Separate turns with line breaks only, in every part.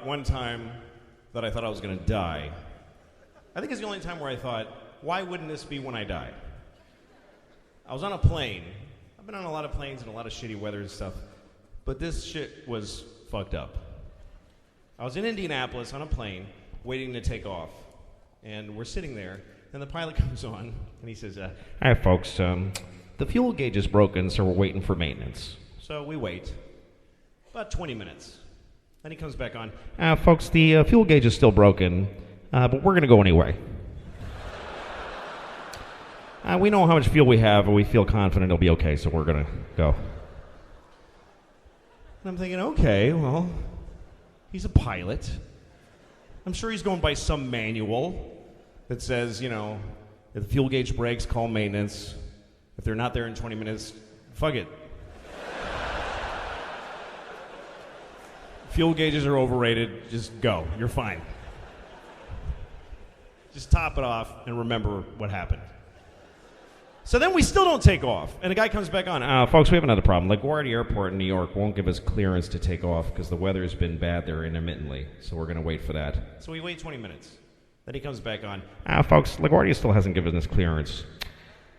One time that I thought I was going to die. I think it's the only time where I thought, why wouldn't this be when I die? I was on a plane. I've been on a lot of planes and a lot of shitty weather and stuff, but this shit was fucked up. I was in Indianapolis on a plane waiting to take off, and we're sitting there, and the pilot comes on, and he says, "Hi, folks, the fuel gauge is broken, so we're waiting for maintenance." So we wait about 20 minutes. Then he comes back on, "Folks, the fuel gauge is still broken, but we're going to go anyway. We know how much fuel we have, and we feel confident it'll be okay, so we're going to go." And I'm thinking, okay, well, he's a pilot. I'm sure he's going by some manual that says, you know, if the fuel gauge breaks, call maintenance. If they're not there in 20 minutes, fuck it. Fuel gauges are overrated. Just go. You're fine. Just top it off and remember what happened. So then we still don't take off. And the guy comes back on. Folks, we have another problem. LaGuardia Airport in New York won't give us clearance to take off because the weather has been bad there intermittently. So we're going to wait for that. So we wait 20 minutes. Then he comes back on. Folks, LaGuardia still hasn't given us clearance,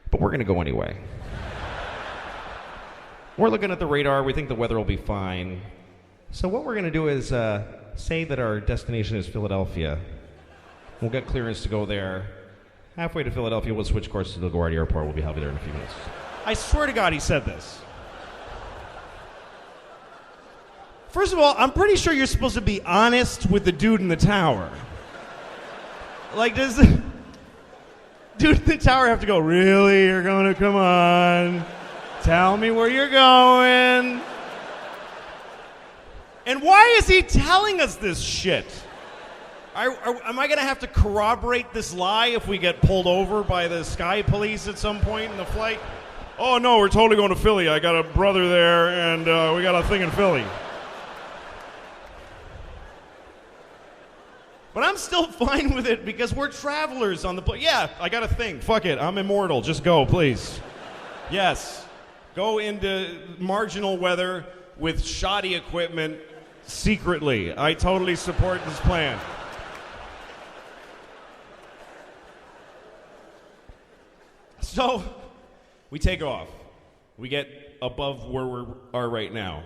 but we're going to go anyway. We're looking at the radar. We think the weather will be fine. So what we're going to do is say that our destination is Philadelphia. We'll get clearance to go there. Halfway to Philadelphia, we'll switch course to LaGuardia Airport. We'll be there in a few minutes. I swear to God he said this. First of all, I'm pretty sure you're supposed to be honest with the dude in the tower. Like, does the dude in the tower have to go, "Really? You're going to come on? Tell me where you're going." And why is he telling us this shit? Am I going to have to corroborate this lie if we get pulled over by the sky police at some point in the flight? "Oh, no, we're totally going to Philly. I got a brother there, and we got a thing in Philly." But I'm still fine with it because we're travelers on the plane. Yeah, I got a thing. Fuck it. I'm immortal. Just go, please. Yes. Go into marginal weather with shoddy equipment secretly. I totally support this plan. So, we take off. We get above where we are right now.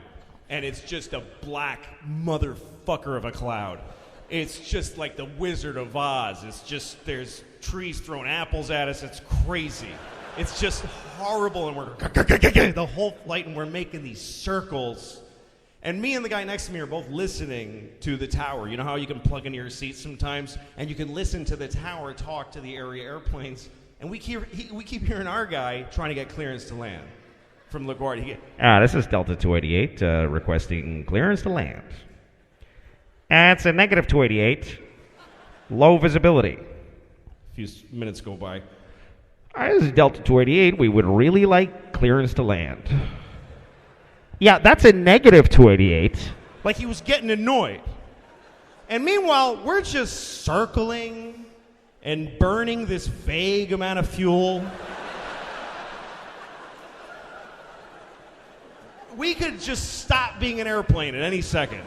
And it's just a black motherfucker of a cloud. It's just like the Wizard of Oz. It's just, there's trees throwing apples at us. It's crazy. It's just horrible. And we're the whole flight, and we're making these circles. And me and the guy next to me are both listening to the tower. You know how you can plug into your seat sometimes? And you can listen to the tower talk to the area airplanes. And we keep hearing our guy trying to get clearance to land from LaGuardia. This is Delta 288 requesting clearance to land. It's a negative 288. Low visibility. A few minutes go by. This is Delta 288. We would really like clearance to land. Yeah, that's a negative 288. Like he was getting annoyed. And meanwhile, we're just circling and burning this vague amount of fuel. We could just stop being an airplane at any second.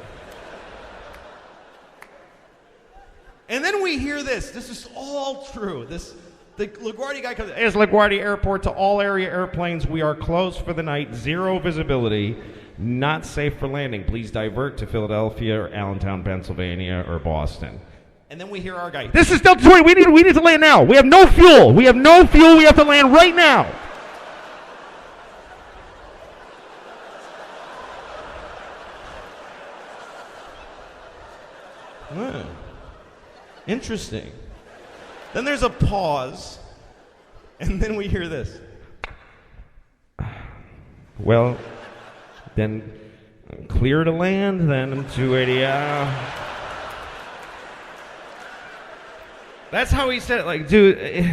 And then we hear this. This is all true. The LaGuardia guy comes. "It's LaGuardia Airport to all area airplanes. We are closed for the night. Zero visibility. Not safe for landing. Please divert to Philadelphia or Allentown, Pennsylvania, or Boston." And then we hear our guy. "This is Delta 20. We need to land now. We have no fuel. We have no fuel. We have to land right now." Interesting. Then there's a pause, and then we hear this. "Well, then clear to land, then 280. That's how he said it. Like, dude,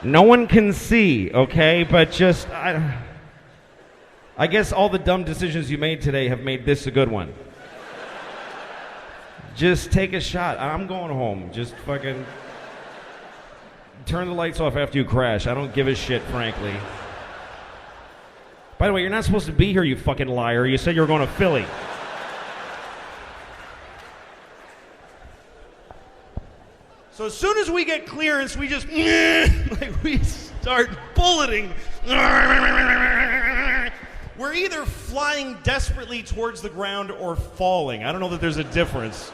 no one can see, okay? But just, I guess all the dumb decisions you made today have made this a good one. Just take a shot. I'm going home. Just fucking turn the lights off after you crash. I don't give a shit, frankly. By the way, you're not supposed to be here, you fucking liar. You said you were going to Philly. So as soon as we get clearance, we just like we start bulleting. We're either flying desperately towards the ground or falling. I don't know that there's a difference.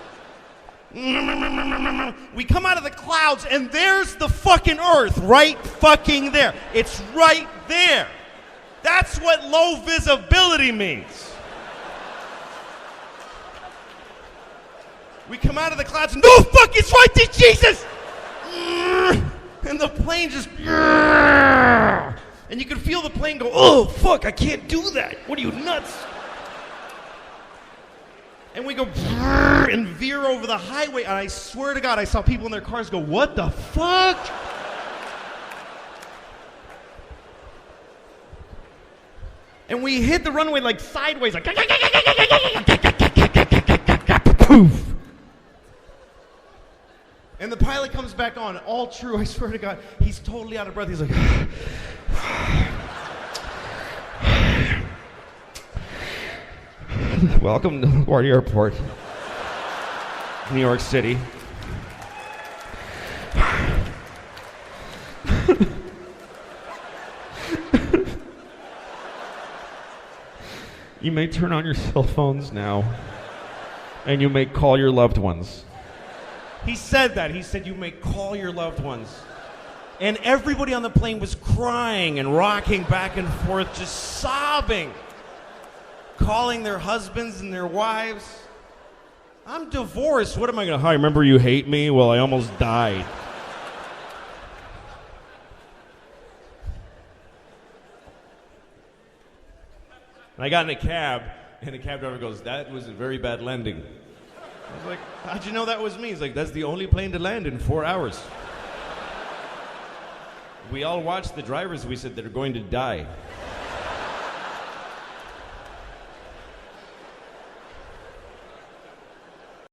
We come out of the clouds and there's the fucking Earth right fucking there. It's right there. That's what low visibility means. We come out of the clouds and no fuck, it's right there, Jesus! And the plane just... And you can feel the plane go, oh fuck, I can't do that. What are you, nuts? And we go and veer over the highway, and I swear to God, I saw people in their cars go, what the fuck? And we hit the runway like sideways, like poof. And the pilot comes back on, all true, I swear to God. He's totally out of breath. He's like, welcome to LaGuardia Airport, New York City. You may turn on your cell phones now, and you may call your loved ones. He said that. He said, you may call your loved ones. And everybody on the plane was crying and rocking back and forth, just sobbing, calling their husbands and their wives. I'm divorced. What am I going to hide? Remember you hate me? Well, I almost died. And I got in a cab, and the cab driver goes, that was a very bad landing. I was like, how'd you know that was me? He's like, that's the only plane to land in 4 hours. We all watched the drivers. We said they're going to die.